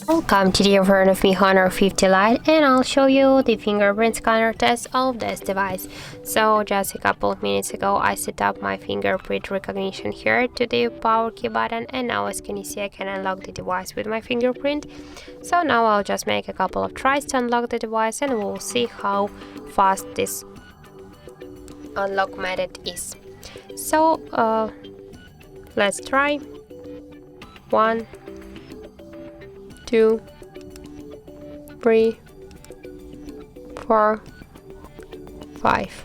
Welcome to the version of Mi Honor 50 Lite, and I'll show you the fingerprint scanner test of this device. So just a couple of minutes ago I set up my fingerprint recognition here to the power key button, and now as can you see I can unlock the device with my fingerprint. So now I'll just make a couple of tries to unlock the device and we'll see how fast this unlock method is. So let's try. 1, 2, 3, 4, 5.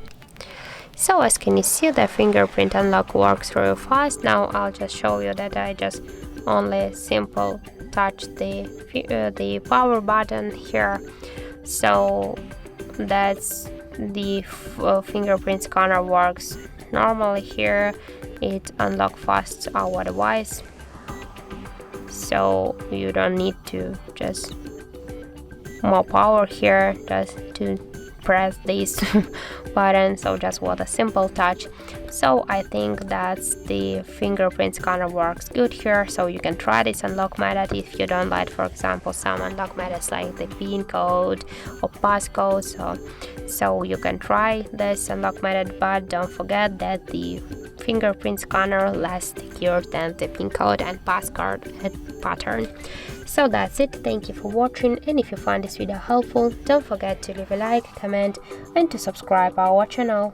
So as can you see, the fingerprint unlock works really fast. Now I'll just show you that I just only simple touch the power button here. So that's the fingerprint scanner works. Normally here it unlock fast our device, so you don't need to just more power here just to press this button, so just with a simple touch. So I think that's the fingerprint scanner works good here. So you can try this unlock method if you don't like, for example, some unlock methods like the pin code or passcode. So you can try this unlock method, but don't forget that the fingerprint scanner less secure than the pin code and passcode pattern. So that's it. Thank you for watching, and if you find this video helpful, don't forget to leave a like, comment and to subscribe our channel.